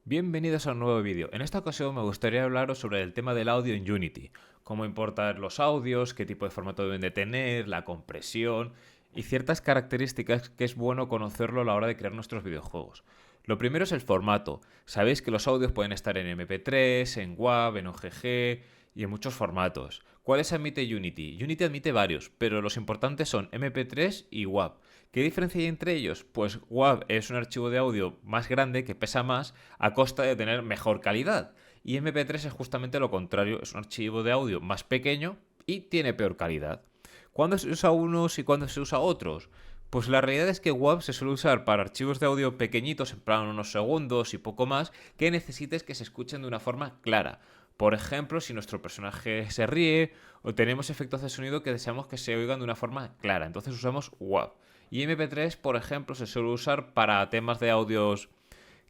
Bienvenidos a un nuevo vídeo. En esta ocasión me gustaría hablaros sobre el tema del audio en Unity, cómo importar los audios, qué tipo de formato deben de tener, la compresión y ciertas características que es bueno conocerlo a la hora de crear nuestros videojuegos. Lo primero es el formato. Sabéis que los audios pueden estar en MP3, en WAV, en OGG y en muchos formatos. ¿Cuáles admite Unity? Unity admite varios, pero los importantes son MP3 y WAV. ¿Qué diferencia hay entre ellos? Pues WAV es un archivo de audio más grande que pesa más a costa de tener mejor calidad. Y MP3 es justamente lo contrario, es un archivo de audio más pequeño y tiene peor calidad. ¿Cuándo se usa unos y cuándo se usa otros? Pues la realidad es que WAV se suele usar para archivos de audio pequeñitos, en plan unos segundos y poco más, que necesites que se escuchen de una forma clara. Por ejemplo, si nuestro personaje se ríe o tenemos efectos de sonido que deseamos que se oigan de una forma clara, entonces usamos WAV. Y MP3, por ejemplo, se suele usar para temas de audios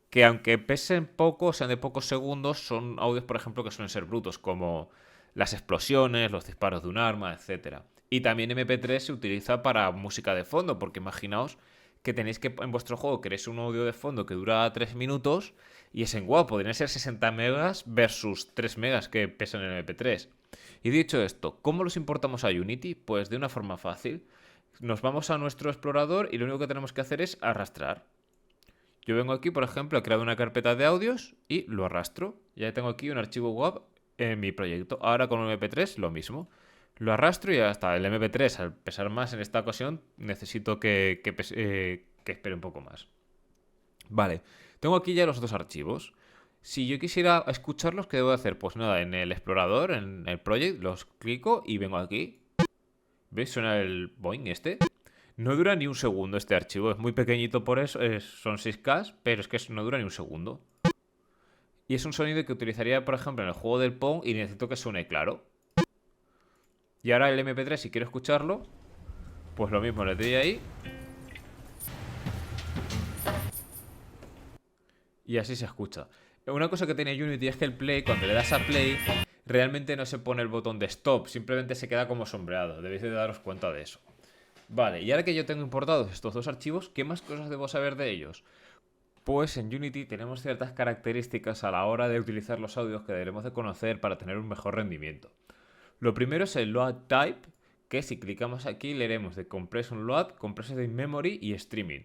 que aunque pesen poco, sean de pocos segundos, son audios, por ejemplo, que suelen ser brutos, como las explosiones, los disparos de un arma, etcétera. Y también MP3 se utiliza para música de fondo, porque imaginaos que tenéis que en vuestro juego queréis un audio de fondo que dura 3 minutos y es en WAV, podrían ser 60 megas versus 3 megas que pesan en MP3. Y dicho esto, ¿cómo los importamos a Unity? Pues de una forma fácil. Nos vamos a nuestro explorador y lo único que tenemos que hacer es arrastrar. Yo vengo aquí, por ejemplo, he creado una carpeta de audios y lo arrastro. Ya tengo aquí un archivo WAV en mi proyecto. Ahora con un MP3 lo mismo. Lo arrastro y ya está. El MP3, al pesar más en esta ocasión, necesito que espere un poco más. Vale, tengo aquí ya los dos archivos. Si yo quisiera escucharlos, ¿qué debo hacer? Pues nada, en el explorador, en el project, los clico y vengo aquí. ¿Veis? Suena el Boeing este. No dura ni un segundo este archivo, es muy pequeñito por eso, son 6K, pero es que no dura ni un segundo. Y es un sonido que utilizaría, por ejemplo, en el juego del Pong y necesito que suene claro. Y ahora el MP3, si quiero escucharlo, pues lo mismo, le doy ahí y así se escucha. Una cosa que tiene Unity es que el play, cuando le das a play, realmente no se pone el botón de stop, simplemente se queda como sombreado. Debéis de daros cuenta de eso. Vale, y ahora que yo tengo importados estos dos archivos, ¿qué más cosas debo saber de ellos? Pues en Unity tenemos ciertas características a la hora de utilizar los audios que deberemos de conocer para tener un mejor rendimiento. Lo primero es el Load Type, que si clicamos aquí leeremos de Compression Load, Compressed in Memory y Streaming.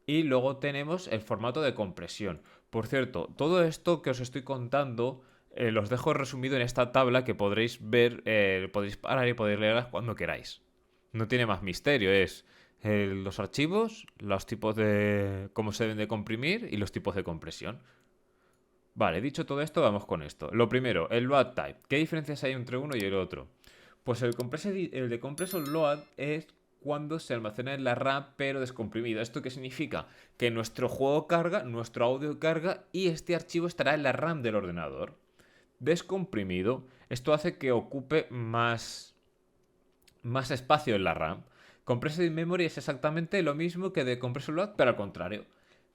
Y luego tenemos el formato de compresión. Por cierto, todo esto que os estoy contando los dejo resumido en esta tabla que podréis ver, podéis parar y podéis leerlas cuando queráis. No tiene más misterio, es los archivos, los tipos de cómo se deben de comprimir y los tipos de compresión. Vale, dicho todo esto, vamos con esto. Lo primero, el load type. ¿Qué diferencias hay entre uno y el otro? Pues el de compressor load es cuando se almacena en la RAM pero descomprimido. ¿Esto qué significa? Que nuestro juego carga, nuestro audio carga y este archivo estará en la RAM del ordenador. Descomprimido, esto hace que ocupe más espacio en la RAM. Compressed in memory es exactamente lo mismo que de compressor load, pero al contrario.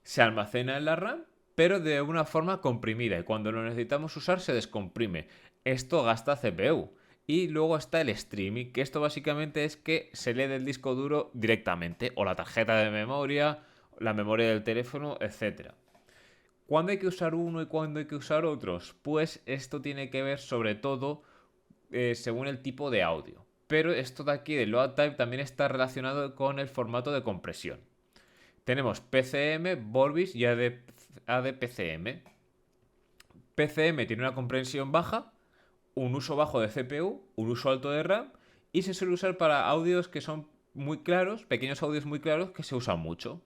Se almacena en la RAM, pero de una forma comprimida y cuando lo necesitamos usar se descomprime. Esto gasta CPU. Y luego está el streaming, que esto básicamente es que se lee del disco duro directamente, o la tarjeta de memoria, la memoria del teléfono, etcétera. ¿Cuándo hay que usar uno y cuándo hay que usar otros? Pues esto tiene que ver sobre todo según el tipo de audio. Pero esto de aquí de Load Type también está relacionado con el formato de compresión. Tenemos PCM, Vorbis y ADPCM. PCM tiene una compresión baja, un uso bajo de CPU, un uso alto de RAM y se suele usar para audios que son muy claros, pequeños audios muy claros que se usan mucho.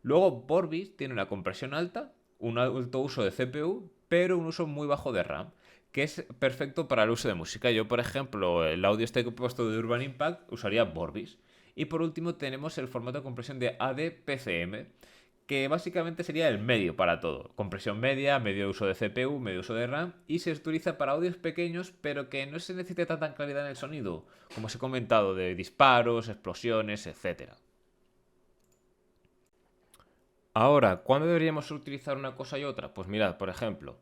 Luego Vorbis tiene una compresión alta, un alto uso de CPU, pero un uso muy bajo de RAM, que es perfecto para el uso de música. Yo, por ejemplo, el audio este que he puesto de Urban Impact usaría Vorbis. Y por último tenemos el formato de compresión de ADPCM, que básicamente sería el medio para todo. Compresión media, medio uso de CPU, medio uso de RAM, y se utiliza para audios pequeños, pero que no se necesita tanta claridad en el sonido, como os he comentado, de disparos, explosiones, etcétera. Ahora, ¿cuándo deberíamos utilizar una cosa y otra? Pues mirad, por ejemplo,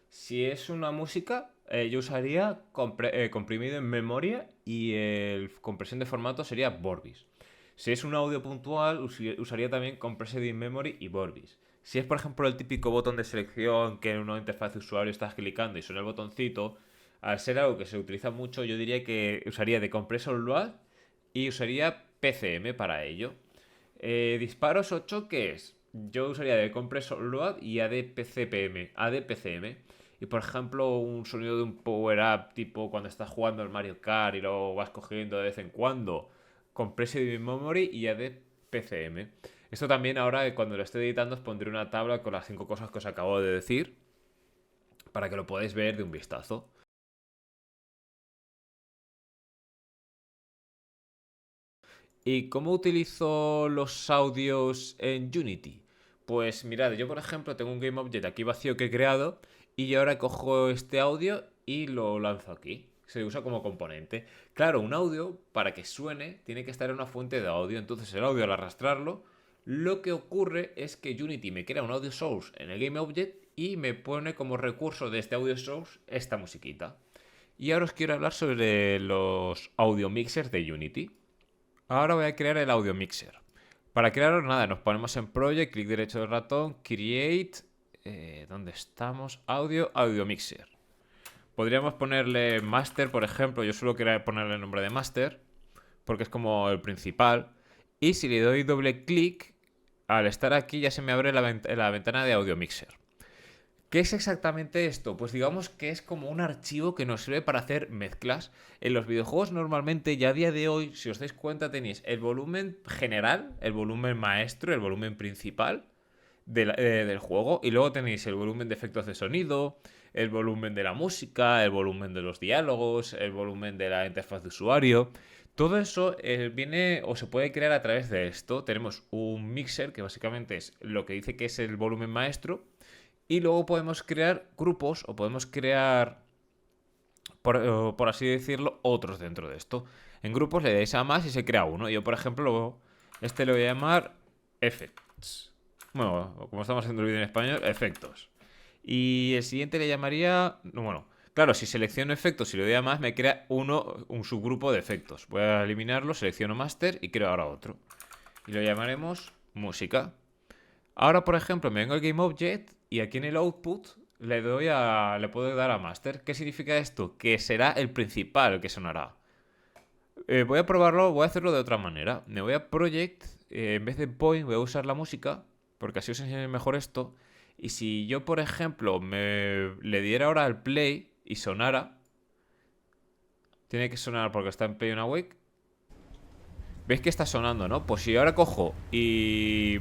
si es una música, yo usaría comprimido en memoria y el compresión de formato sería Vorbis. Si es un audio puntual, usaría también Compressed in Memory y Vorbis. Si es, por ejemplo, el típico botón de selección que en una interfaz de usuario estás clicando y suena el botoncito, al ser algo que se utiliza mucho, yo diría que usaría de Compressor Load y usaría PCM para ello. Disparos o choques, yo usaría de Compressor Load y ADPCM. ADPCM. Y por ejemplo, un sonido de un power-up tipo cuando estás jugando al Mario Kart y lo vas cogiendo de vez en cuando. Compressive Memory y ADPCM. Esto también ahora cuando lo esté editando os pondré una tabla con las 5 cosas que os acabo de decir para que lo podáis ver de un vistazo. ¿Y cómo utilizo los audios en Unity? Pues mirad, yo por ejemplo tengo un GameObject aquí vacío que he creado y yo ahora cojo este audio y lo lanzo aquí. Se usa como componente. Claro, un audio para que suene tiene que estar en una fuente de audio. Entonces el audio al arrastrarlo, lo que ocurre es que Unity me crea un audio source en el GameObject y me pone como recurso de este audio source esta musiquita. Y ahora os quiero hablar sobre los audio mixers de Unity. Ahora voy a crear el audio mixer. Para crearlo, nada, nos ponemos en Project, clic derecho del ratón, Create. ¿Dónde estamos? Audio Mixer. Podríamos ponerle Master, por ejemplo. Yo suelo querer ponerle el nombre de Master, porque es como el principal. Y si le doy doble clic, al estar aquí ya se me abre la ventana de Audio Mixer. ¿Qué es exactamente esto? Pues digamos que es como un archivo que nos sirve para hacer mezclas. En los videojuegos normalmente, ya a día de hoy, si os dais cuenta, tenéis el volumen general, el volumen maestro, el volumen principal del juego, y luego tenéis el volumen de efectos de sonido, el volumen de la música, el volumen de los diálogos, el volumen de la interfaz de usuario. Todo eso viene o se puede crear a través de esto. Tenemos un mixer que básicamente es lo que dice que es el volumen maestro. Y luego podemos crear grupos o podemos crear, por así decirlo, otros dentro de esto. En grupos le dais a más y se crea uno. Yo, por ejemplo, este le voy a llamar Effects. Bueno, como estamos haciendo el vídeo en español, efectos. Y el siguiente le llamaría... Bueno, claro, si selecciono efectos y le doy a más, me crea un subgrupo de efectos. Voy a eliminarlo, selecciono Master y creo ahora otro. Y lo llamaremos Música. Ahora, por ejemplo, me vengo al GameObject y aquí en el Output le puedo dar a Master. ¿Qué significa esto? Que será el principal que sonará. Voy a probarlo, voy a hacerlo de otra manera. Me voy a Project, en vez de Point voy a usar la música, porque así os enseñaré mejor esto. Y si yo, por ejemplo, le diera ahora al Play y sonara, tiene que sonar porque está en Play on Awake. ¿Veis que está sonando, no? Pues si ahora cojo y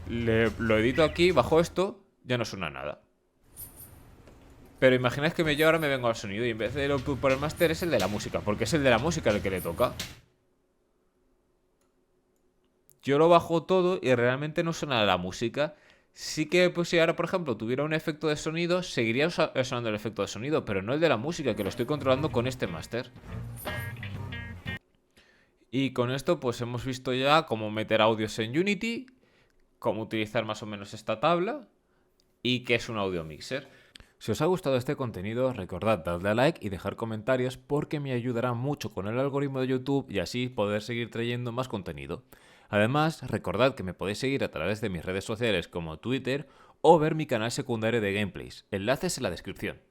lo edito aquí, bajo esto, ya no suena nada. Pero imagináis que yo ahora me vengo al sonido y en vez de el output por el master es el de la música, porque es el de la música el que le toca. Yo lo bajo todo y realmente no suena la música. Sí que, pues si ahora, por ejemplo, tuviera un efecto de sonido, seguiría sonando el efecto de sonido, pero no el de la música, que lo estoy controlando con este master. Y con esto, pues hemos visto ya cómo meter audios en Unity, cómo utilizar más o menos esta tabla y qué es un audio mixer. Si os ha gustado este contenido, recordad darle a like y dejar comentarios porque me ayudará mucho con el algoritmo de YouTube y así poder seguir trayendo más contenido. Además, recordad que me podéis seguir a través de mis redes sociales como Twitter o ver mi canal secundario de gameplays. Enlaces en la descripción.